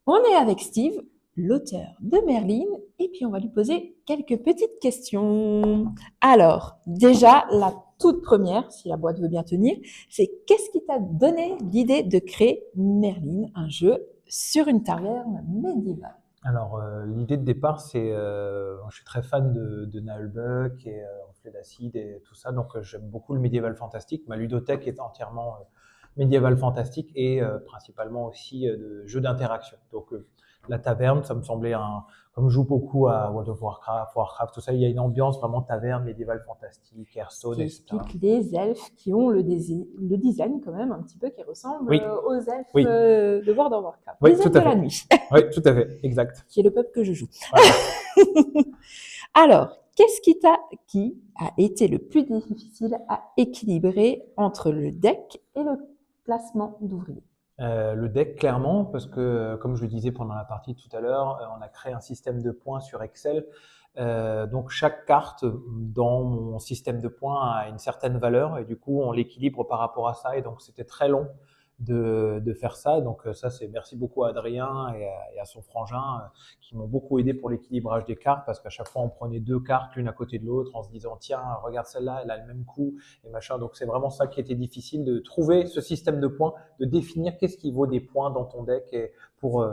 On est avec Steve, l'auteur de Merlin, et puis on va lui poser quelques petites questions. Alors, déjà, la toute première, si la boîte veut bien tenir, c'est qu'est-ce qui t'a donné l'idée de créer Merlin, un jeu sur une taverne médiévale? Alors, l'idée de départ, je suis très fan de Nullbuck et Reflet d'Acide et tout ça, donc j'aime beaucoup le médiéval fantastique. Ma ludothèque est entièrement médiéval fantastique et principalement aussi de jeux d'interaction. Donc, la taverne, ça me semblait comme je joue beaucoup à World of Warcraft, tout ça, il y a une ambiance vraiment taverne, médiéval fantastique, Ce Hearthstone, qui etc. explique les elfes qui ont le design quand même un petit peu qui ressemble Oui, aux elfes oui, de World of Warcraft. oui, Les tout elfes de à la fait. nuit, Oui, tout à fait, exact. qui est le peuple que je joue. Voilà. Alors, qui a été le plus difficile à équilibrer entre le deck et le placement d'ouvriers? Le deck, clairement, parce que, comme je le disais pendant la partie tout à l'heure, on a créé un système de points sur Excel. Donc, chaque carte dans mon système de points a une certaine valeur et du coup, on l'équilibre par rapport à ça. Et donc, c'était très long de faire ça. Donc, ça, c'est merci beaucoup à Adrien et à son frangin qui m'ont beaucoup aidé pour l'équilibrage des cartes parce qu'à chaque fois, on prenait deux cartes l'une à côté de l'autre en se disant, tiens, regarde celle-là, elle a le même coup et machin. Donc, c'est vraiment ça qui était difficile de trouver ce système de points, de définir qu'est-ce qui vaut des points dans ton deck et pour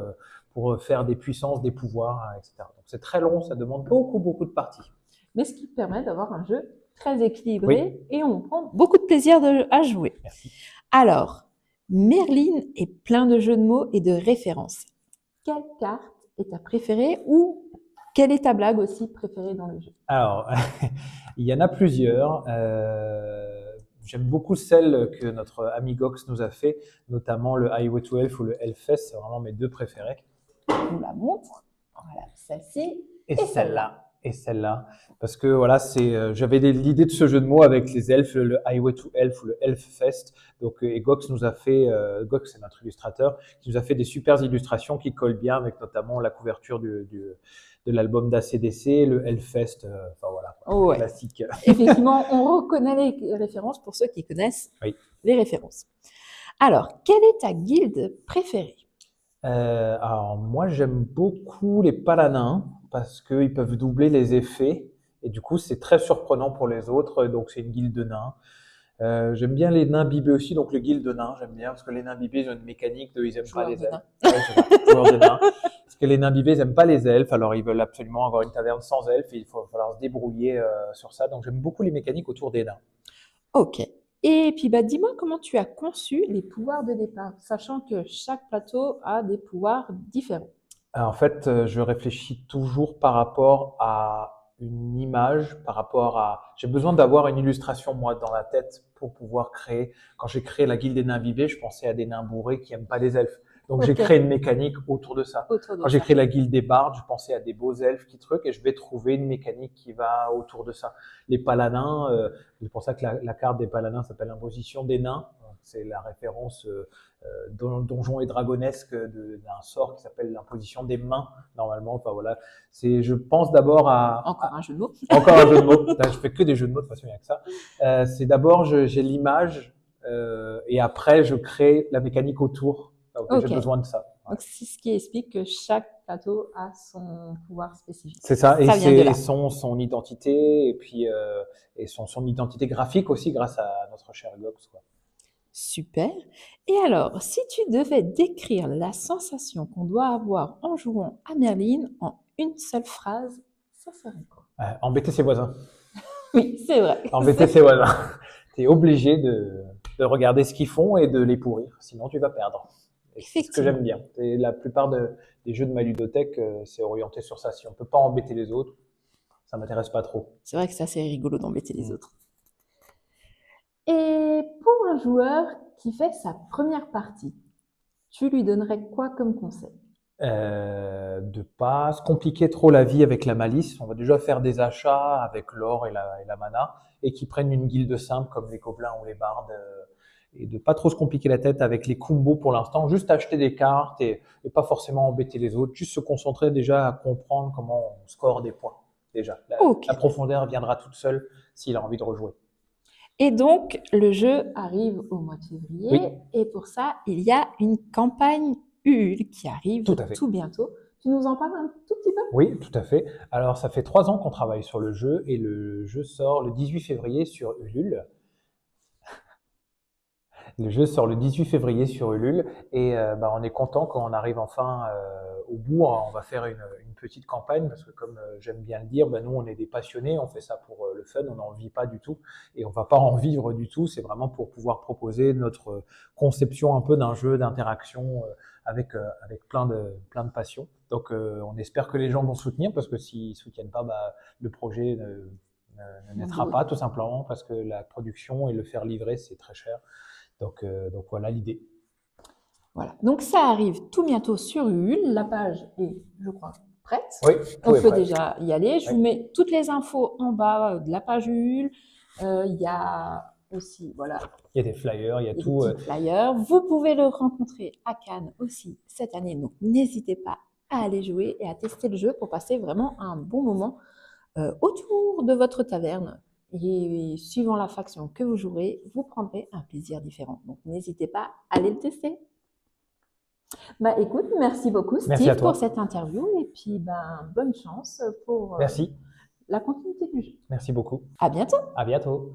faire des puissances, des pouvoirs, etc. Donc c'est très long, ça demande beaucoup, beaucoup de parties. Mais ce qui permet d'avoir un jeu très Oui, équilibré et on prend beaucoup de plaisir à jouer. merci. Alors, Merlin est plein de jeux de mots et de références. Quelle carte est ta préférée ou quelle est ta blague aussi préférée dans le jeu? Alors, il y en a plusieurs. J'aime beaucoup celle que notre ami Gox nous a fait, notamment le Highway to Elf ou le Hellfest, c'est vraiment mes deux préférés. Je vous la montre. Voilà, celle-ci Et et celle-là. celle-là, et celle-là, parce que voilà, j'avais l'idée de ce jeu de mots avec les elfes, le Highway to Elf ou le Elf Fest. Donc, et Gox nous a fait, Gox c'est notre illustrateur, qui nous a fait des super illustrations qui collent bien avec notamment la couverture de l'album d'ACDC, le Hellfest, enfin voilà, quoi, Oh ouais. classique. Effectivement, on reconnaît les références pour ceux qui connaissent Oui. les références. Alors, quelle est ta guilde préférée? Alors moi j'aime beaucoup les paladins parce qu'ils peuvent doubler les effets et du coup c'est très surprenant pour les autres, donc c'est une guilde de nains. J'aime bien les nains bibés aussi, donc le guild de nains, j'aime bien, parce que les nains bibés, ils ont une mécanique de, ils aiment pas Joueur les de elfes. nain. Ouais, c'est ça, joueurs de nains. Parce que les nains bibés, ils aiment pas les elfes, alors ils veulent absolument avoir une taverne sans elfes, et il faut falloir se débrouiller sur ça. Donc j'aime beaucoup les mécaniques autour des nains. Ok. Et puis, bah, dis-moi comment tu as conçu les pouvoirs de départ, sachant que chaque plateau a des pouvoirs différents. En fait, je réfléchis toujours par rapport à une image, par rapport à... J'ai besoin d'avoir une illustration, moi, dans la tête pour pouvoir créer. Quand j'ai créé la guilde des nains bibés, je pensais à des nains bourrés qui aiment pas les elfes. Donc, j'ai Ok. créé une mécanique autour de ça. Autour de Quand j'ai ça. créé la guilde des bardes, je pensais à des beaux elfes qui truquent et je vais trouver une mécanique qui va autour de ça. Les paladins, c'est pour ça que la carte des paladins s'appelle Imposition des nains. C'est la référence donjon et dragonesque d'un sort qui s'appelle l'imposition des mains, normalement. Enfin voilà, je pense d'abord Encore un jeu de mots. encore un jeu de mots. Là, je fais que des jeux de mots de toute façon, il n'y a que ça. C'est d'abord, j'ai l'image et après, je crée la mécanique autour. Donc, j'ai Ok. besoin de ça. Ouais. Donc, c'est ce qui explique que chaque plateau a son pouvoir spécifique. C'est ça, et Ça vient de c'est là. son identité et puis et son identité graphique aussi grâce à notre cher Gox, quoi. Super. Et alors, si tu devais décrire la sensation qu'on doit avoir en jouant à Merlin en une seule phrase, ça serait quoi? Embêter ses voisins. Oui, c'est vrai. Embêter ses voisins. Tu es obligé de regarder ce qu'ils font et de les pourrir, sinon tu vas perdre. Et c'est ce que Effectivement. j'aime bien. Et la plupart des jeux de ma ludothèque, c'est orienté sur ça. Si on peut pas embêter les autres, ça m'intéresse pas trop. C'est vrai que c'est assez rigolo d'embêter les Mm. autres. Et pour un joueur qui fait sa première partie, tu lui donnerais quoi comme conseil? De pas se compliquer trop la vie avec la malice. On va déjà faire des achats avec l'or et la mana et qui prennent une guilde simple comme les gobelins ou les bardes et de pas trop se compliquer la tête avec les combos pour l'instant. Juste acheter des cartes et pas forcément embêter les autres. Juste se concentrer déjà à comprendre comment on score des points. Déjà, Ok. la profondeur viendra toute seule s'il a envie de rejouer. Et donc, le jeu arrive au mois de février Oui, et pour ça, il y a une campagne Ulule qui arrive Tout à fait. tout bientôt. Tu nous en parles un tout petit peu? Oui, tout à fait. Alors, ça fait 3 ans qu'on travaille sur le jeu et le jeu sort le 18 février sur Ulule. Le jeu sort le 18 février sur Ulule et bah, on est content quand on arrive enfin au bout. On va faire une petite campagne parce que comme j'aime bien le dire, bah, nous on est des passionnés, on fait ça pour le fun, on n'en vit pas du tout et on va pas en vivre du tout. C'est vraiment pour pouvoir proposer notre conception un peu d'un jeu d'interaction avec plein de passion. Donc on espère que les gens vont soutenir parce que s'ils soutiennent pas, bah, le projet ne naîtra pas tout simplement parce que la production et le faire livrer c'est très cher. Donc voilà l'idée. Voilà. Donc ça arrive tout bientôt sur Ulule. La page est, je crois, prête. Oui, On tout est peut prêt. déjà y aller. Je Oui. vous mets toutes les infos en bas de la page Ulule. Il y a aussi, voilà, Il y a des flyers, il y a des tout. petits flyers. Vous pouvez le rencontrer à Cannes aussi cette année. Donc n'hésitez pas à aller jouer et à tester le jeu pour passer vraiment un bon moment autour de votre taverne. Et suivant la faction que vous jouerez, vous prendrez un plaisir différent. Donc n'hésitez pas à aller le tester. Bah écoute, merci beaucoup Merci à Steve toi. pour cette interview et puis ben, bonne chance pour Merci. la continuité du jeu. Merci beaucoup. À bientôt! À bientôt.